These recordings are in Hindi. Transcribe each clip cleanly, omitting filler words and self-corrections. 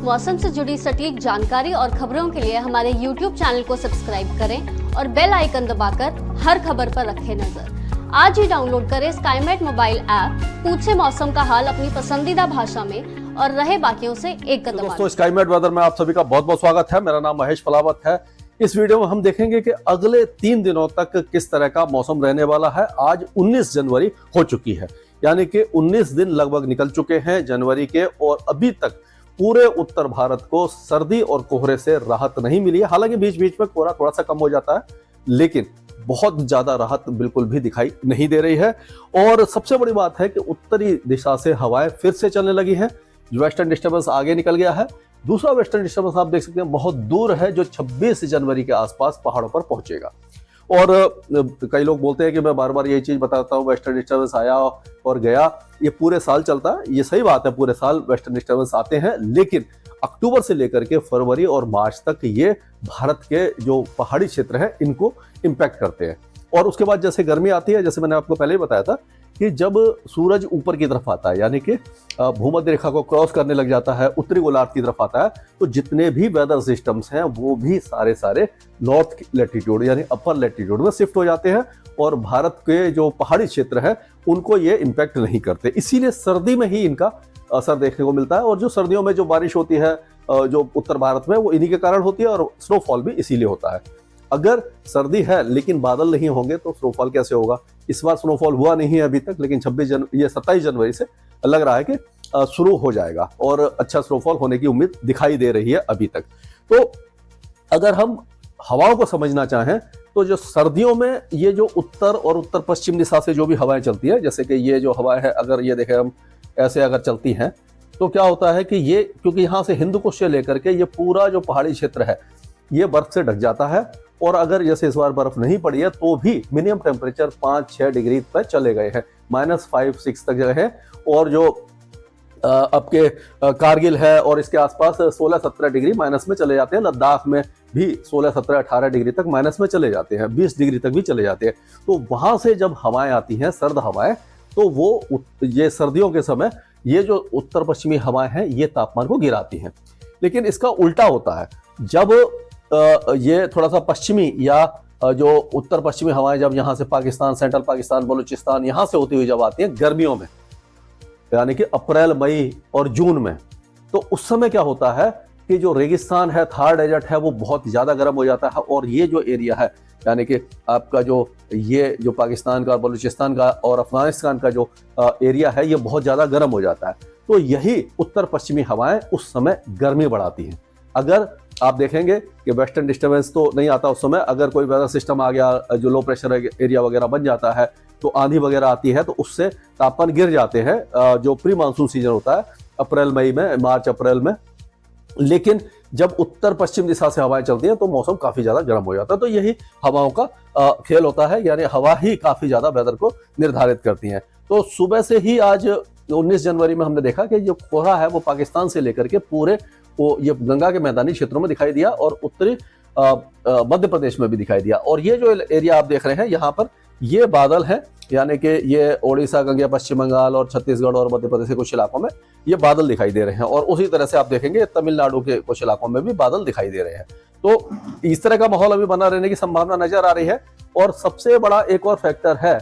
मौसम से जुड़ी सटीक जानकारी और खबरों के लिए हमारे YouTube चैनल को सब्सक्राइब करें और बेल आइकन दबाकर हर खबर पर रखें नजर। आज ही डाउनलोड करें स्काईमेट मोबाइल ऐप, पूछे मौसम का हाल अपनी पसंदीदा भाषा में और रहे बाकियों से एक कदम। दोस्तों, स्काईमेट वेदर में आप सभी का बहुत बहुत स्वागत है। मेरा नाम महेश फलावत है। इस वीडियो में हम देखेंगे कि अगले 3 दिनों तक किस तरह का मौसम रहने वाला है। आज 19 जनवरी हो चुकी है, यानी कि 19 दिन लगभग निकल चुके हैं जनवरी के, और अभी तक पूरे उत्तर भारत को सर्दी और कोहरे से राहत नहीं मिली है। हालांकि बीच बीच में कोहरा थोड़ा सा कम हो जाता है, लेकिन बहुत ज्यादा राहत बिल्कुल भी दिखाई नहीं दे रही है। और सबसे बड़ी बात है कि उत्तरी दिशा से हवाएं फिर से चलने लगी हैं। वेस्टर्न डिस्टर्बेंस आगे निकल गया है। दूसरा वेस्टर्न डिस्टर्बेंस आप देख सकते हैं बहुत दूर है, जो 26 जनवरी के आसपास पहाड़ों पर पहुंचेगा। और कई लोग बोलते हैं कि मैं बार बार यही चीज बताता हूँ, वेस्टर्न डिस्टर्बेंस आया और गया, ये पूरे साल चलता है। ये सही बात है, पूरे साल वेस्टर्न डिस्टर्बेंस आते हैं, लेकिन अक्टूबर से लेकर के फरवरी और मार्च तक ये भारत के जो पहाड़ी क्षेत्र है इनको इम्पैक्ट करते हैं। और उसके बाद जैसे गर्मी आती है, जैसे मैंने आपको पहले ही बताया था कि जब सूरज ऊपर की तरफ आता है, यानी कि भूमध्य रेखा को क्रॉस करने लग जाता है, उत्तरी गोलार्ध की तरफ आता है, तो जितने भी वेदर सिस्टम्स हैं वो भी सारे नॉर्थ लेटीट्यूड यानी अपर लेटीट्यूड में शिफ्ट हो जाते हैं, और भारत के जो पहाड़ी क्षेत्र है उनको ये इम्पैक्ट नहीं करते। इसीलिए सर्दी में ही इनका असर देखने को मिलता है। और जो सर्दियों में जो बारिश होती है जो उत्तर भारत में, वो इन्हीं के कारण होती है, और स्नोफॉल भी इसीलिए होता है। अगर सर्दी है लेकिन बादल नहीं होंगे तो स्नोफॉल कैसे होगा? इस बार स्नोफॉल हुआ नहीं है अभी तक, लेकिन 27 जनवरी से लग रहा है कि शुरू हो जाएगा, और अच्छा स्नोफॉल होने की उम्मीद दिखाई दे रही है अभी तक। तो अगर हम हवाओं को समझना चाहें तो जो सर्दियों में ये जो उत्तर और उत्तर पश्चिम दिशा से जो भी हवाएं चलती है, जैसे कि ये जो हवाएं है, अगर ये देखें हम ऐसे अगर चलती हैं तो क्या होता है कि ये, क्योंकि यहाँ से हिंदू कुश से लेकर के ये पूरा जो पहाड़ी क्षेत्र है ये बर्फ से ढक जाता है, और अगर जैसे इस बार बर्फ नहीं पड़ी है तो भी मिनिमम टेम्परेचर 5-6 डिग्री तक चले गए हैं, -5-6 तक गए हैं। और जो आपके कारगिल है और इसके आसपास 16-17 डिग्री माइनस में चले जाते हैं। लद्दाख में भी 16-17-18 डिग्री तक माइनस में चले जाते हैं, 20 डिग्री तक भी चले जाते हैं। तो वहां से जब हवाएं आती हैं, सर्द हवाएं, तो वो ये सर्दियों के समय ये जो उत्तर पश्चिमी हवाएं हैं ये तापमान को गिराती हैं। लेकिन इसका उल्टा होता है, जब ये थोड़ा सा पश्चिमी या जो उत्तर पश्चिमी हवाएं जब यहाँ से पाकिस्तान, सेंट्रल पाकिस्तान, बलूचिस्तान यहाँ से होती हुई जब आती हैं गर्मियों में, यानी कि अप्रैल, मई और जून में, तो उस समय क्या होता है कि जो रेगिस्तान है, थार डेजर्ट है, वो बहुत ज्यादा गर्म हो जाता है। और ये जो एरिया है, यानी कि आपका ये जो पाकिस्तान का, बलूचिस्तान का और अफगानिस्तान का जो एरिया है, ये बहुत ज्यादा गर्म हो जाता है। तो यही उत्तर पश्चिमी हवाएं उस समय गर्मी बढ़ाती हैं। अगर आप देखेंगे कि वेस्टर्न डिस्टर्बेंस तो नहीं आता उस समय, अगर कोई वेदर सिस्टम आ गया, जो लो प्रेशर एरिया वगैरह बन जाता है, तो आंधी वगैरह आती है, तो उससे तापमान गिर जाते हैं जो प्री मानसून सीजन होता है अप्रैल मई में, मार्च अप्रैल में। लेकिन जब उत्तर पश्चिम दिशा से हवाएं चलती हैं तो मौसम काफी ज्यादा गर्म हो जाता है। तो यही हवाओं का खेल होता है, यानी हवा ही काफी ज्यादा वेदर को निर्धारित करती हैं। तो सुबह से ही आज 19 जनवरी में हमने देखा कि जो कोहरा है वो पाकिस्तान से लेकर के पूरे ये गंगा के मैदानी क्षेत्रों में दिखाई दिया, और उत्तरी मध्य प्रदेश में भी दिखाई दिया। और ये जो एरिया आप देख रहे हैं यहाँ पर, ये बादल है, यानी कि ये ओडिशा, गंगा, पश्चिम बंगाल और छत्तीसगढ़ और मध्य प्रदेश के कुछ इलाकों में ये बादल दिखाई दे रहे हैं। और उसी तरह से आप देखेंगे तमिलनाडु के कुछ इलाकों में भी बादल दिखाई दे रहे हैं। तो इस तरह का माहौल अभी बना रहने की संभावना नजर आ रही है। और सबसे बड़ा एक और फैक्टर है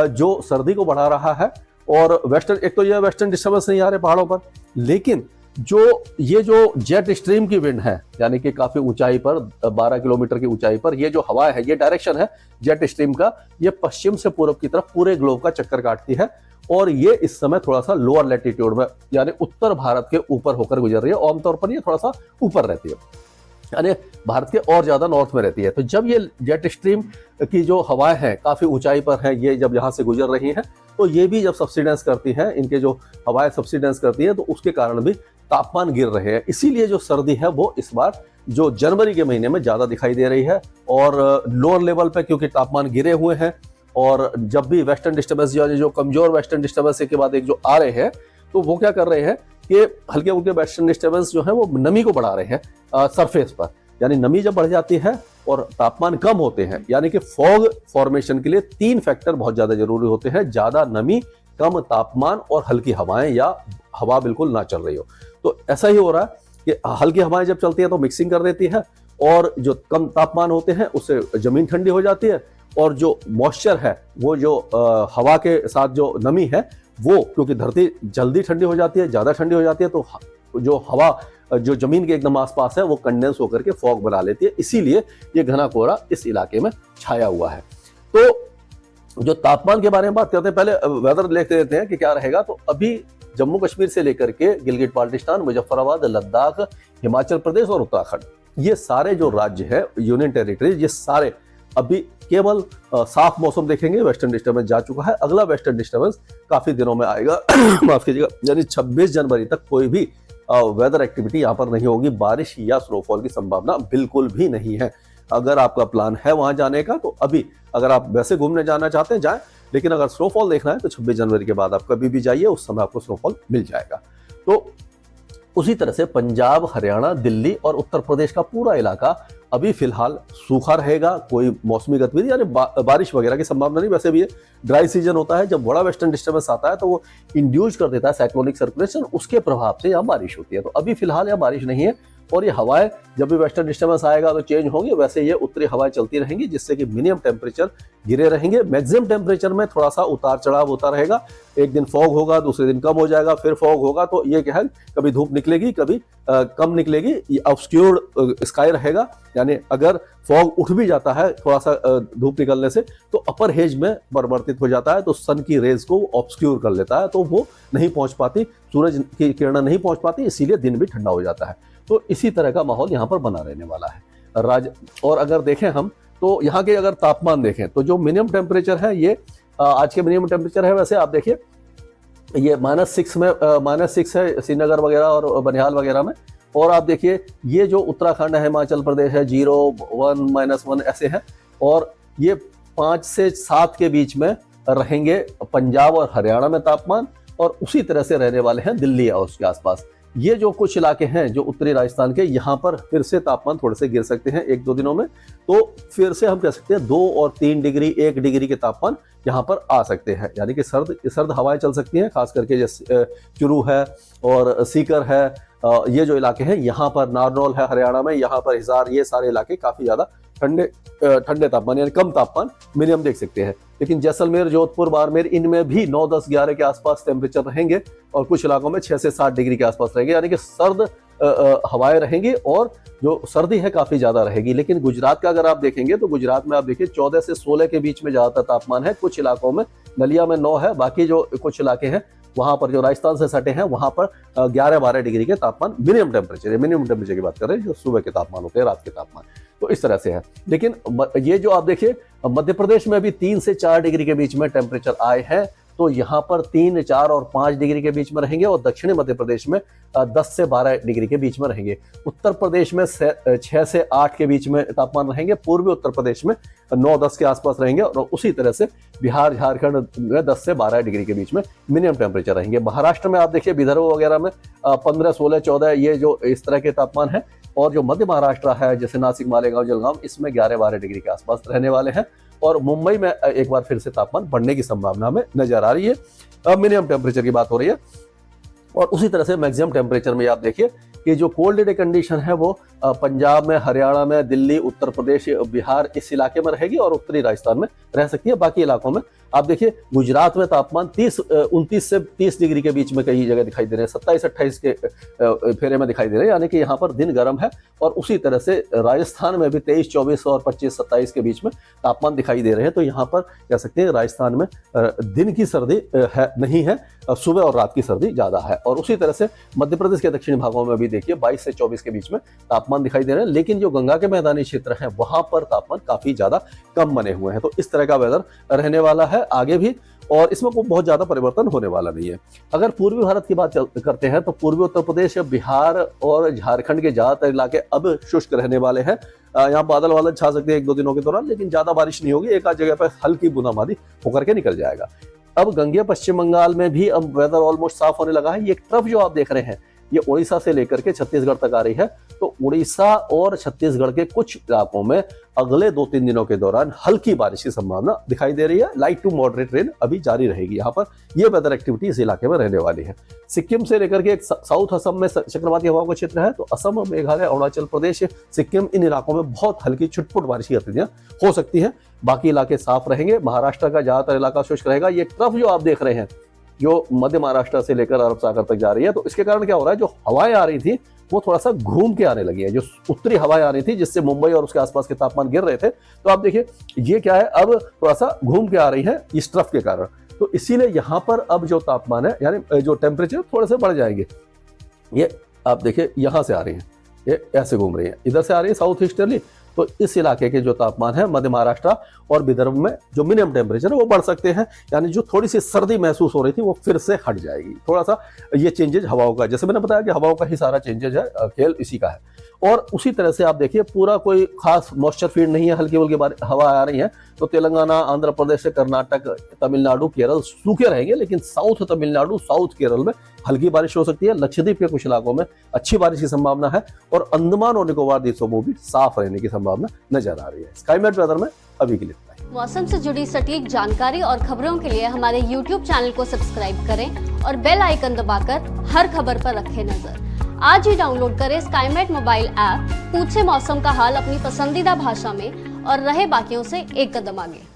जो सर्दी को बढ़ा रहा है, और एक तो ये वेस्टर्न डिस्टर्बेंस नहीं आ रहे पहाड़ों पर, लेकिन ये जो जेट स्ट्रीम की विंड है, यानी कि काफी ऊंचाई पर, 12 किलोमीटर की ऊंचाई पर ये जो हवा है, ये डायरेक्शन है जेट स्ट्रीम का, ये पश्चिम से पूर्व की तरफ पूरे ग्लोब का चक्कर काटती है। और ये इस समय थोड़ा सा लोअर लैटिट्यूड में, यानी उत्तर भारत के ऊपर होकर गुजर रही है। आमतौर पर ये थोड़ा सा ऊपर रहती है, यानी भारत के और ज्यादा नॉर्थ में रहती है। तो जब ये जेट स्ट्रीम की जो हवाएं हैं काफी ऊंचाई पर हैं, ये जब यहाँ से गुजर रही हैं, तो ये भी जब सब्सिडेंस करती हैं, इनके जो हवाएं सब्सिडेंस करती हैं, तो उसके कारण भी तापमान गिर रहे हैं। इसीलिए जो सर्दी है वो इस बार जो जनवरी के महीने में ज्यादा दिखाई दे रही है, और लोअर लेवल पे क्योंकि तापमान गिरे हुए हैं। और जब भी वेस्टर्न डिस्टर्बेंस जो कमजोर वेस्टर्न डिस्टर्बेंस के बाद एक जो आ रहे हैं, तो वो क्या कर रहे हैं कि हल्के फुल्के वेस्टर्न डिस्टर्बेंस जो है वो नमी को बढ़ा रहे हैं सरफेस पर। यानी नमी जब बढ़ जाती है और तापमान कम होते हैं, यानी कि फॉग फॉर्मेशन के लिए 3 फैक्टर बहुत ज्यादा जरूरी होते हैं: ज्यादा नमी, कम तापमान और हल्की हवाएं, या हवा बिल्कुल ना चल रही हो। तो ऐसा ही हो रहा है कि हल्की हवाएं जब चलती हैं तो मिक्सिंग कर देती है, और जो कम तापमान होते हैं उससे जमीन ठंडी हो जाती है, और जो मॉइस्चर है वो जो हवा के साथ जो नमी है वो, क्योंकि धरती जल्दी ठंडी हो जाती है, ज़्यादा ठंडी हो जाती है, तो जो हवा जो जमीन के एकदम आसपास है वो कंडेंस होकर के फॉग बना लेती है, इसीलिए ये घना कोहरा इस इलाके में छाया हुआ है। तो जो तापमान के बारे में बात करते हैं, पहले वेदर देख लेते हैं कि क्या रहेगा। तो अभी जम्मू कश्मीर से लेकर के गिलगित बाल्टिस्तान, मुजफ्फराबाद, लद्दाख, हिमाचल प्रदेश और उत्तराखंड, ये सारे जो राज्य है, यूनियन टेरिटरीज, ये सारे अभी केवल साफ मौसम देखेंगे। वेस्टर्न डिस्टर्बेंस जा चुका है, अगला वेस्टर्न डिस्टर्बेंस काफी दिनों में आएगा माफ कीजिएगा, यानी 26 जनवरी तक कोई भी वेदर एक्टिविटी यहाँ पर नहीं होगी। बारिश या स्नोफॉल की संभावना बिल्कुल भी नहीं है। अगर आपका प्लान है वहां जाने का तो अभी, अगर आप वैसे घूमने जाना चाहते हैं जाएं, लेकिन अगर स्नोफॉल देखना है तो 26 जनवरी के बाद आप कभी भी जाइए, उस समय आपको स्नोफॉल मिल जाएगा। तो उसी तरह से पंजाब, हरियाणा, दिल्ली और उत्तर प्रदेश का पूरा इलाका अभी फिलहाल सूखा रहेगा, कोई मौसमी गतिविधि यानी बारिश वगैरह की संभावना नहीं। वैसे भी ये ड्राई सीजन होता है, जब बड़ा वेस्टर्न डिस्टर्बेंस आता है तो वो इंड्यूस कर देता है साइक्लोनिक सर्कुलेशन, उसके प्रभाव से यहाँ बारिश होती है। तो अभी फिलहाल यहाँ बारिश नहीं है, और ये हवाएं जब भी वेस्टर्न डिस्टर्बेंस आएगा तो चेंज होंगी, वैसे ये उत्तरी हवाएं चलती रहेंगी, जिससे कि मिनिमम टेम्परेचर गिरे रहेंगे। मैक्सिमम टेम्परेचर में थोड़ा सा उतार चढ़ाव होता रहेगा, एक दिन फॉग होगा, दूसरे दिन कम हो जाएगा, फिर फॉग होगा। तो ये क्या है, कभी धूप निकलेगी, कभी कम निकलेगी, ये ऑब्स्क्यूर्ड स्काई रहेगा। यानी अगर फॉग उठ भी जाता है थोड़ा सा धूप निकलने से, तो अपर हेज में परिवर्तित हो जाता है, तो सन की रेज को ऑब्स्क्यूर कर लेता है, तो वो नहीं पहुंच पाती, सूरज की किरणें नहीं पहुंच पाती, इसीलिए दिन भी ठंडा हो जाता है। तो इसी तरह का माहौल यहाँ पर बना रहने वाला है। और अगर देखें हम तो यहाँ के अगर तापमान देखें तो जो मिनिमम टेम्परेचर है, ये आज के मिनिमम टेम्परेचर है, वैसे आप देखिए ये -6 में -6 है श्रीनगर वगैरह और बनिहाल वगैरह में। और आप देखिए ये जो उत्तराखंड है, हिमाचल प्रदेश है, 0, 1, -1 ऐसे है। और ये 5 से 7 के बीच में रहेंगे पंजाब और हरियाणा में तापमान, और उसी तरह से रहने वाले हैं दिल्ली और उसके आसपास। ये जो कुछ इलाके हैं जो उत्तरी राजस्थान के, यहाँ पर फिर से तापमान थोड़े से गिर सकते हैं 1-2 दिनों में। तो फिर से हम कह सकते हैं 2 और 3 डिग्री, 1 डिग्री के तापमान यहाँ पर आ सकते हैं, यानी कि सर्द हवाएं चल सकती हैं, खास करके जैसे चुरू है और सीकर है, ये जो इलाके हैं, यहाँ पर नारनौल है हरियाणा में, यहाँ पर हिसार, ये सारे इलाके काफी ज्यादा ठंडे तापमान यानी कम तापमान मिनिमम देख सकते हैं। लेकिन जैसलमेर, जोधपुर, बाड़मेर, इनमें भी 9, 10, 11 के आसपास टेम्परेचर रहेंगे, और कुछ इलाकों में 6 से 7 डिग्री के आसपास रहेंगे, यानी कि सर्द हवाएं रहेंगी, और जो सर्दी है काफी ज्यादा रहेगी। लेकिन गुजरात का अगर आप देखेंगे तो गुजरात में आप देखिए 14 से 16 के बीच में ज्यादातर तापमान है, कुछ इलाकों में, नलिया में 9 है, बाकी जो कुछ इलाके हैं वहां पर जो राजस्थान से सटे हैं वहां पर 11-12 डिग्री के तापमान मिनिमम टेम्परेचर की बात कर रहे हैं, जो सुबह के तापमान होते हैं, रात के तापमान। तो इस तरह से है। लेकिन ये जो आप देखिए मध्य प्रदेश में भी 3 से 4 डिग्री के बीच में टेम्परेचर आए हैं, तो यहाँ पर 3, 4 और 5 डिग्री के बीच में रहेंगे, और दक्षिणी मध्य प्रदेश में 10 से 12 डिग्री के बीच में रहेंगे। उत्तर प्रदेश में 6 से 8 के बीच में तापमान रहेंगे, पूर्वी उत्तर प्रदेश में 9-10 के आसपास रहेंगे, और उसी तरह से बिहार, झारखंड में 10 से 12 डिग्री के बीच में मिनिमम टेम्परेचर रहेंगे। महाराष्ट्र में आप देखिए विदर्भ वगैरह में 15, 16, 14 ये जो इस तरह के तापमान है, और जो मध्य महाराष्ट्र है जैसे नासिक, मालेगांव, जलगांव, इसमें 11-12 डिग्री के आसपास रहने वाले हैं। और मुंबई में एक बार फिर से तापमान बढ़ने की संभावना हमें नजर आ रही है। अब मिनिमम टेम्परेचर की बात हो रही है, और उसी तरह से मैक्सिमम टेम्परेचर में आप देखिए कि जो कोल्ड डे कंडीशन है वो पंजाब में, हरियाणा में, दिल्ली, उत्तर प्रदेश, बिहार, इस इलाके में रहेगी, और उत्तरी राजस्थान में रह सकती है। बाकी इलाकों में आप देखिए गुजरात में तापमान 29 से 30 डिग्री के बीच में कई जगह दिखाई दे रहे हैं, 27-28 के फेरे में दिखाई दे रहे हैं, यानी कि यहाँ पर दिन गर्म है। और उसी तरह से राजस्थान में भी 23, 24 और 25, 27 के बीच में तापमान दिखाई दे रहे हैं। तो यहाँ पर कह सकते हैं राजस्थान में दिन की सर्दी नहीं है, सुबह और रात की सर्दी ज्यादा है। और उसी तरह से मध्य प्रदेश के दक्षिणी भागों में भी देखिए 22 से 24 के बीच में तापमान दिखाई दे रहे हैं, लेकिन जो गंगा के मैदानी क्षेत्र हैं वहां पर तापमान काफी ज्यादा कम बने हुए हैं। तो इस तरह का वेदर रहने वाला है आगे भी, और इसमें कोई बहुत ज्यादा परिवर्तन होने वाला नहीं है। अगर पूर्वी भारत की बात करते हैं तो पूर्वी उत्तर प्रदेश, बिहार और झारखंड के ज्यादातर इलाके अब शुष्क रहने वाले हैं। यहाँ बादल वादल छा सकते हैं 1-2 दिनों के दौरान, लेकिन ज्यादा बारिश नहीं होगी, एक आध जगह पर हल्की बूंदाबांदी होकर के निकल जाएगा। अब गंगे पश्चिम बंगाल में भी अब वेदर ऑलमोस्ट साफ होने लगा है। ये ट्रफ जो आप देख रहे हैं ये उड़ीसा से लेकर के छत्तीसगढ़ तक आ रही है। तो उड़ीसा और छत्तीसगढ़ के कुछ इलाकों में अगले 2-3 दिनों के दौरान हल्की बारिश की संभावना दिखाई दे रही है। लाइट टू मॉडरेट रेन अभी जारी रहेगी। यहाँ पर ये वेदर एक्टिविटी इस इलाके में रहने वाली है। सिक्किम से लेकर के एक साउथ असम में चक्रवाती हवाओं का क्षेत्र है, तो असम, मेघालय, अरुणाचल प्रदेश, सिक्किम, इन इलाकों में बहुत हल्की छुटपुट बारिश की गतिविधियां हो सकती हैं। बाकी इलाके साफ रहेंगे। महाराष्ट्र का ज्यादातर इलाका शुष्क रहेगा। ये ट्रफ जो आप देख रहे हैं, जो मध्य महाराष्ट्र से लेकर अरब सागर तक जा रही है, तो इसके कारण क्या हो रहा है, जो हवाएं आ रही थी वो थोड़ा सा घूम के आने लगी है। जो उत्तरी हवाएं आ रही थी जिससे मुंबई और उसके आसपास के तापमान गिर रहे थे, तो आप देखिए ये क्या है, अब थोड़ा सा घूम के आ रही है इस ट्रफ के कारण। तो इसीलिए यहाँ पर अब जो तापमान है, यानी जो टेम्परेचर थोड़े से बढ़ जाएंगे। ये आप देखिए यहाँ से आ रही है, ये ऐसे घूम रही है, इधर से आ रही है साउथ ईस्टर्ली। तो इस इलाके के जो तापमान है मध्य महाराष्ट्र और विदर्भ में जो मिनिमम टेम्परेचर है वो बढ़ सकते हैं। यानी जो थोड़ी सी सर्दी महसूस हो रही थी वो फिर से हट जाएगी। थोड़ा सा ये चेंजेज हवाओं का, जैसे मैंने बताया कि हवाओं का ही सारा चेंजेज है, खेल इसी का है। और उसी तरह से आप देखिए पूरा कोई खास मॉइस्चर फीड नहीं है, हल्की हल्की हवा आ रही है। तो तेलंगाना, आंध्र प्रदेश, कर्नाटक, तमिलनाडु, केरल सूखे रहेंगे, लेकिन साउथ तमिलनाडु, साउथ केरल में हल्की बारिश हो सकती है। लक्षद्वीप के कुछ इलाकों में अच्छी बारिश की संभावना है और अंडमान और निकोबार द्वीपों में भी साफ रहने की संभावना नजर आ रही है। स्काईमेट वेदर में अभी के लिए इतना ही। मौसम से जुड़ी सटीक जानकारी और खबरों के लिए हमारे YouTube चैनल को सब्सक्राइब करें और बेल आइकन दबाकर हर खबर पर रखें नजर। आज ही डाउनलोड करें स्काईमेट मोबाइल ऐप, पूछे मौसम का हाल अपनी पसंदीदा भाषा में और रहे बाकियों से एक कदम आगे।